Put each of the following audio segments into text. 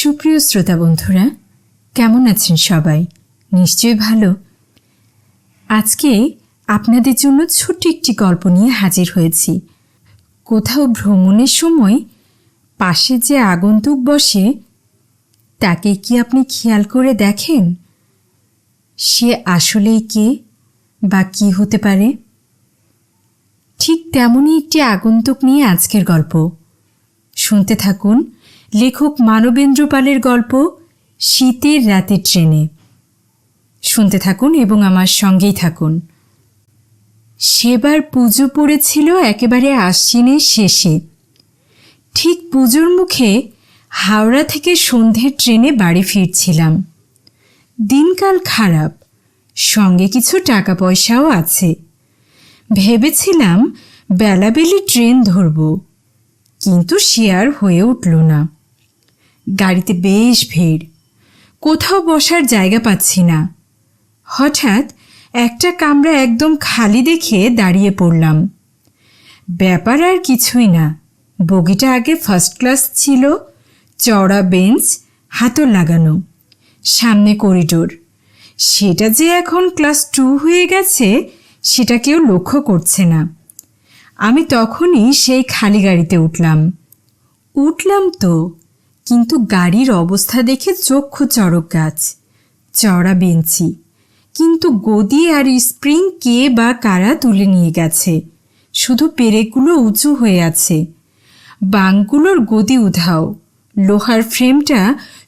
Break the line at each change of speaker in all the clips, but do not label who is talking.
সুপ্রিয় শ্রোতা বন্ধুরা, কেমন আছেন সবাই? নিশ্চয়ই ভালো। আজকে আপনাদের জন্য ছোট্ট একটি গল্প নিয়ে হাজির হয়েছি। কোথাও ভ্রমণের সময় পাশে যে আগন্তুক বসে, তাকে কি আপনি খেয়াল করে দেখেন সে আসলেই কে বা কি হতে পারে? ঠিক তেমনই একটি আগন্তুক নিয়ে আজকের গল্প। শুনতে থাকুন লেখক মানবেন্দ্র পালের গল্প শীতের রাতের ট্রেনে। শুনতে থাকুন এবং আমার সঙ্গেই থাকুন। সেবার পুজো পড়েছিল একেবারে আশ্বিনের শেষে। ঠিক পুজোর মুখে হাওড়া থেকে সন্ধ্যের ট্রেনে বাড়ি ফিরছিলাম। দিনকাল খারাপ, সঙ্গে কিছু টাকা পয়সাও আছে। ভেবেছিলাম বেলাবেলি ট্রেন ধরব, কিন্তু সে আর হয়ে উঠল না। গাড়িতে বেশ ভিড়, কোথাও বসার জায়গা পাচ্ছি না। হঠাৎ একটা কামরা একদম খালি দেখে দাঁড়িয়ে পড়লাম। ব্যাপার আর কিছুই না, বগিটা আগে ফার্স্ট ক্লাস ছিল, চওড়া বেঞ্চ, হাতল লাগানো, সামনে করিডোর। সেটা যে এখন ক্লাস 2 হয়ে গেছে সেটা কেউ লক্ষ্য করছে না। আমি তখনই সেই খালি গাড়িতে উঠলাম তো, কিন্তু গাড়ির অবস্থা দেখে চক্ষু চড়ক গাছ। চওড়া বেঞ্চি, কিন্তু গদি আর স্প্রিং কে বা কারা তুলে নিয়ে গেছে। শুধু পেরেকগুলো উঁচু হয়ে আছে, বাঙ্কগুলোর গদি উধাও। লোহার ফ্রেমটা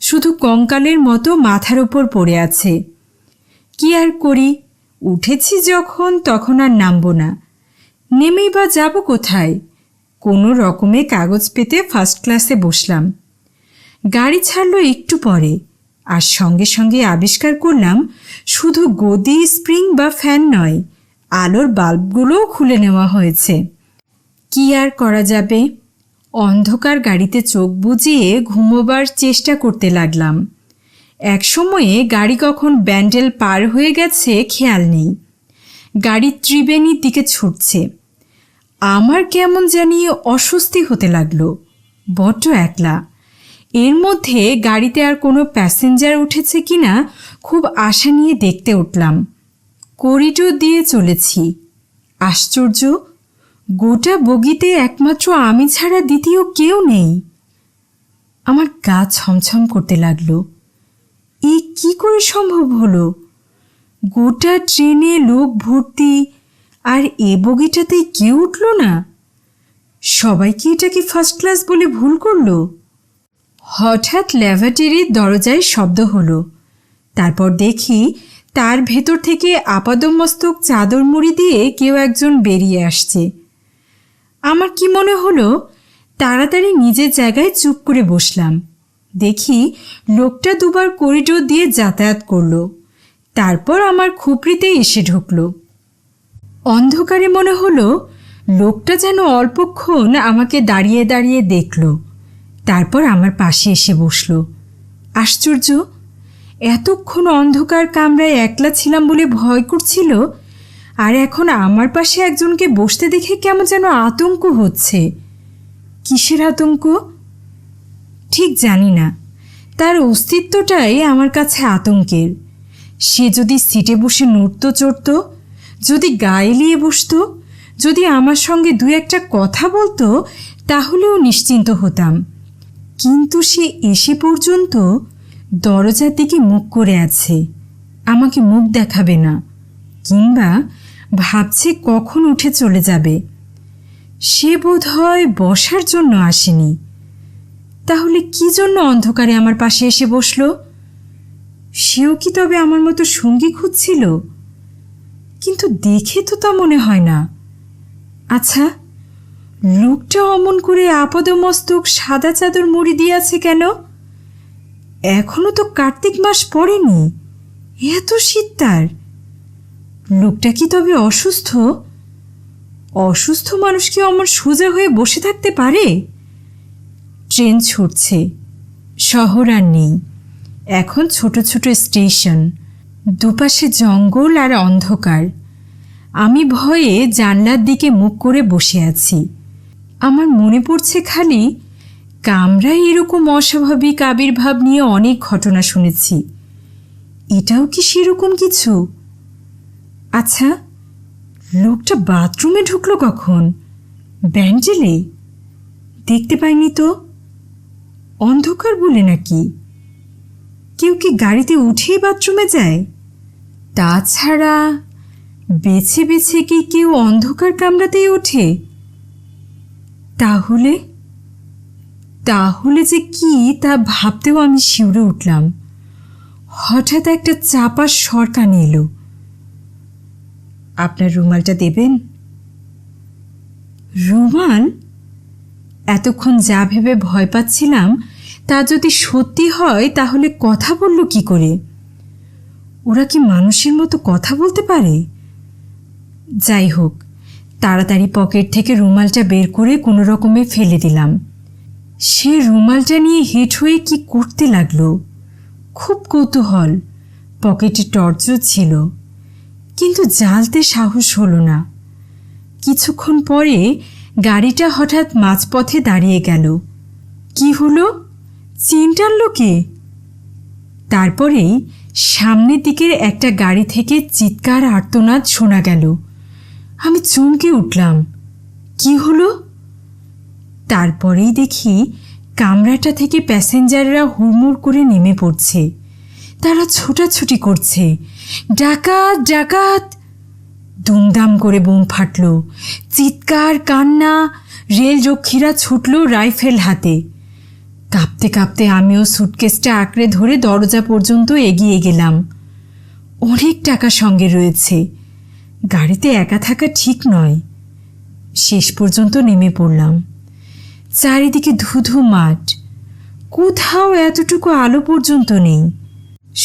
শুধু কঙ্কালের মতো মাথার ওপর পড়ে আছে। কি আর করি, উঠেছি যখন তখন আর নামব না। নেমেই বা যাব কোথায়? কোনো রকমে কাগজ পেতে ফার্স্ট ক্লাসে বসলাম। গাড়ি ছাড়লো একটু পরে, আর সঙ্গে সঙ্গে আবিষ্কার করলাম শুধু গদি, স্প্রিং বা ফ্যান নয়, আলোর বাল্বগুলোও খুলে নেওয়া হয়েছে। কি আর করা যাবে? অন্ধকার গাড়িতে চোখ বুজিয়ে ঘুমোবার চেষ্টা করতে লাগলাম। এক সময়ে গাড়ি কখন ব্যান্ডেল পার হয়ে গেছে খেয়াল নেই। গাড়ি ত্রিবেণীর দিকে ছুটছে। আমার কেমন জানি অস্বস্তি হতে লাগলো। বড্ড একলা। এর মধ্যে গাড়িতে আর কোনো প্যাসেঞ্জার উঠেছে কিনা খুব আশা নিয়ে দেখতে উঠলাম। করিডোর দিয়ে চলেছি। আশ্চর্য, গোটা বগিতে একমাত্র আমি ছাড়া দ্বিতীয় কেউ নেই। আমার গা ছমছম করতে লাগলো। এ কি করে সম্ভব হলো? গোটা ট্রেনে লোক ভর্তি, আর এ বগিটাতে কেউ উঠল না। সবাই কি এটাকে ফার্স্ট ক্লাস বলে ভুল করলো? হঠাৎ ল্যাভেটরির দরজায় শব্দ হলো। তারপর দেখি তার ভেতর থেকে আপাদমস্তক চাদর মুড়ি দিয়ে কেউ একজন বেরিয়ে আসছে। আমার কি মনে হলো, তাড়াতাড়ি নিজের জায়গায় চুপ করে বসলাম। দেখি লোকটা দুবার করিডোর দিয়ে যাতায়াত করলো, তারপর আমার খুপড়িতে এসে ঢুকলো। অন্ধকারে মনে হলো লোকটা যেন অল্পক্ষণ আমাকে দাঁড়িয়ে দাঁড়িয়ে দেখল, তারপর আমার পাশে এসে বসল। আশ্চর্য, এতক্ষণ অন্ধকার কামরায় একলা ছিলাম বলে ভয় করছিল, আর এখন আমার পাশে একজনকে বসতে দেখে কেমন যেন আতঙ্ক হচ্ছে। কিসের আতঙ্ক ঠিক জানি না, তার অস্তিত্বটাই আমার কাছে আতঙ্কের। সে যদি সিটে বসে নড়ত চড়ত, যদি গায়ে লিয়ে বসত, যদি আমার সঙ্গে দু একটা কথা বলতো, তাহলেও নিশ্চিন্ত হতাম। কিন্তু সে এসে পর্যন্ত দরজার দিকে মুখ করে আছে, আমাকে মুখ দেখাবে না, কিংবা ভাবছে কখন উঠে চলে যাবে। সে বোধহয় বসার জন্য আসেনি। তাহলে কি জন্য অন্ধকারে আমার পাশে এসে বসল? সেও কি তবে আমার মতো সঙ্গী খুঁজছিল? কিন্তু দেখে তো তা মনে হয় না। আচ্ছা, লোকটা অমন করে আপাদমস্তক সাদা চাদর মুড়ি দিয়ে আছে কেন? এখনো তো কার্তিক মাস পড়েনি, এত শীত তার। লোকটা কি তবে অসুস্থ? অসুস্থ মানুষ কি অমন সোজা হয়ে বসে থাকতে পারে? ট্রেন ছুটছে, শহর আর নেই, এখন ছোট ছোট স্টেশন, দুপাশে জঙ্গল আর অন্ধকার। আমি ভয়ে জানলার দিকে মুখ করে বসে আছি। আমার মনে পড়ছে খালি কামরায় এরকম অস্বাভাবিক আবির্ভাব নিয়ে অনেক ঘটনা শুনেছি, এটাও কি সেরকম কিছু? আচ্ছা, লোকটা বাথরুমে ঢুকলো কখন? ব্যান্ডেলে দেখতে পাইনি তো। অন্ধকার বলে নাকি? কেউ কি গাড়িতে উঠেই বাথরুমে যায়? তাছাড়া বেছে বেছে কি কেউ অন্ধকার কামরাতেই ওঠে? তাহলে তাহলে যে কি তা ভাবতেও আমি শিউরে উঠলাম। হঠাৎ একটা চাপা স্বর কানে এলো, আপনার রুমালটা দেবেন? রুমাল? এতক্ষণ যা ভেবে ভয় পাচ্ছিলাম তা যদি সত্যি হয় তাহলে কথা বলল কি করে? ওরা কি মানুষের মতো কথা বলতে পারে? যাই হোক, তাড়াতাড়ি পকেট থেকে রুমালটা বের করে কোনো রকমে ফেলে দিলাম। সে রুমালটা নিয়ে হেঁট হয়ে কি করতে লাগলো। খুব কৌতূহল। পকেটে টর্চও ছিল, কিন্তু জ্বালতে সাহস হলো না। কিছুক্ষণ পরে গাড়িটা হঠাৎ মাঝপথে দাঁড়িয়ে গেল। কি হলো? চেন টানলো কে? তারপরেই সামনের দিকের একটা গাড়ি থেকে চিৎকার আর্তনাদ শোনা গেল। আমি চমকে উঠলাম। কি হলো? তারপরেই দেখি কামরাটা থেকে প্যাসেঞ্জাররা হুড়মুড় করে নেমে পড়ছে। তারা ছোটাছুটি করছে, ডাকাত ডাকাত! দুমদাম করে বোম ফাটল, চিৎকার কান্না। রেলরক্ষীরা ছুটল রাইফেল হাতে। কাঁপতে কাঁপতে আমিও সুটকেসটা আঁকড়ে ধরে দরজা পর্যন্ত এগিয়ে গেলাম। অনেক টাকা সঙ্গে রয়েছে, গাড়িতে একা থাকা ঠিক নয়। শেষ পর্যন্ত নেমে পড়লাম। চারিদিকে ধুধু মাঠ, কোথাও এতটুকু আলো পর্যন্ত নেই।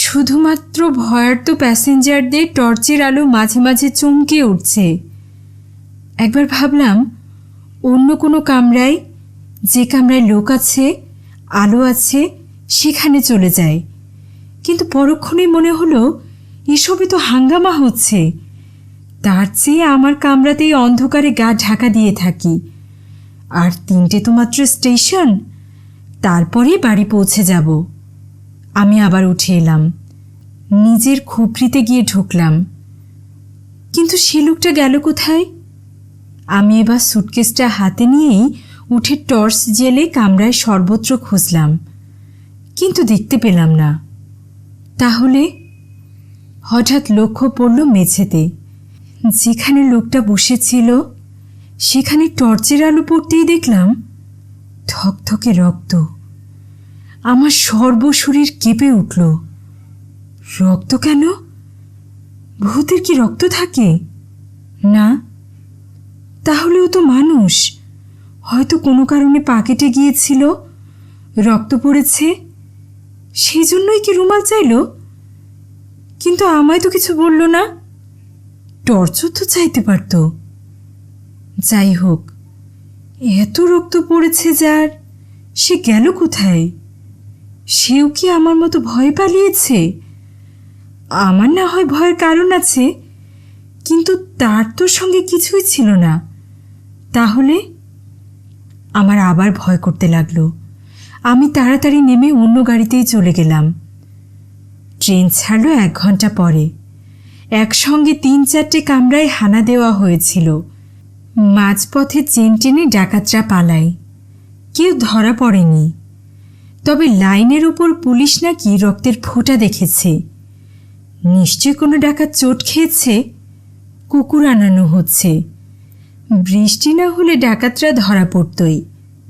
শুধুমাত্র ভয়ার্ত প্যাসেঞ্জারদের টর্চের আলো মাঝে মাঝে চমকে উঠছে। একবার ভাবলাম অন্য কোনো কামরায়, যে কামরায় লোক আছে, আলো আছে, সেখানে চলে যায়। কিন্তু পরক্ষণেই মনে হলো এসবে তো হাঙ্গামা হচ্ছে। তার চেয়ে আমার কামরাতেই অন্ধকারে গা ঢাকা দিয়ে থাকি। আর 3টে তো মাত্র স্টেশন, তারপরেই বাড়ি পৌঁছে যাব। আমি আবার উঠে এলাম, নিজের খুপড়িতে গিয়ে ঢুকলাম। কিন্তু সে লোকটা গেল কোথায়? আমি এবার সুটকেসটা হাতে নিয়েই উঠে টর্চ জেলে কামরায় সর্বত্র খুঁজলাম, কিন্তু দেখতে পেলাম না। তাহলে হঠাৎ লক্ষ্য পড়ল মেঝেতে। যেখানে লোকটা বসেছিল সেখানে টর্চের আলো পড়তেই দেখলাম থকথকে রক্ত। আমার সর্বশরীর কেঁপে উঠল। রক্ত কেন? ভূতের কি রক্ত থাকে? না, তাহলেও তো মানুষ। হয়তো কোনো কারণে পা কেটে গিয়েছিল, রক্ত পড়েছে, সেই জন্যই কি রুমাল চাইল? কিন্তু আমায় তো কিছু বলল না। টর্চও তো চাইতে পারত। যাই হোক, এত রক্ত পড়েছে যার, সে গেল কোথায়? সেও কি আমার মতো ভয় পালিয়েছে? আমার না হয় ভয়ের কারণ আছে, কিন্তু তার তো সঙ্গে কিছুই ছিল না। তাহলে আমার আবার ভয় করতে লাগলো। আমি তাড়াতাড়ি নেমে অন্য গাড়িতেই চলে গেলাম। ট্রেন ছাড়ল 1 ঘন্টা পরে। একসঙ্গে 3-4টে কামরায় হানা দেওয়া হয়েছিল। মাঝপথে চেন টেনে ডাকাতরা পালায়, কেউ ধরা পড়েনি। তবে লাইনের উপর পুলিশ নাকি রক্তের ফোঁটা দেখেছে। নিশ্চয় কোনো ডাকাত চোট খেয়েছে, কুকুর আনানো হচ্ছে। বৃষ্টি না হলে ডাকাতরা ধরা পড়তই,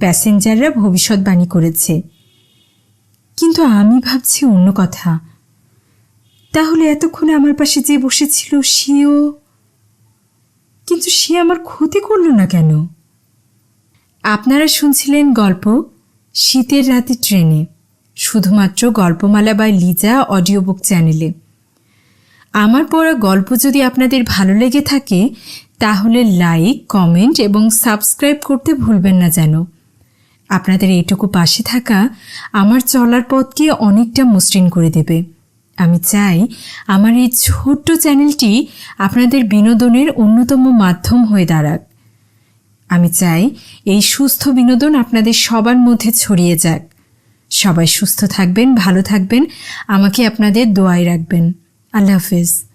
প্যাসেঞ্জাররা ভবিষ্যৎবাণী করেছে। কিন্তু আমি ভাবছি অন্য কথা। তাহলে এতক্ষণে আমার পাশে যে বসেছিল সেও, কিন্তু সে আমার ক্ষতি করল না কেন? আপনারা শুনছিলেন গল্প শীতের রাতে ট্রেনে, শুধুমাত্র গল্পমালা বাই লিজা অডিও বুক চ্যানেলে। আমার পড়া গল্প যদি আপনাদের ভালো লেগে থাকে তাহলে লাইক, কমেন্ট এবং সাবস্ক্রাইব করতে ভুলবেন না যেন। আপনাদের এইটুকু পাশে থাকা আমার চলার পথকে অনেকটা মসৃণ করে দেবে। আমি চাই আমার এই ছোট্ট চ্যানেলটি আপনাদের বিনোদনের অন্যতম মাধ্যম হয়ে দাঁড়াক। আমি চাই এই সুস্থ বিনোদন আপনাদের সবার মধ্যে ছড়িয়ে যাক। সবাই সুস্থ থাকবেন, ভালো থাকবেন, আমাকে আপনাদের দোয়ায় রাখবেন। আল্লাহ হাফেজ।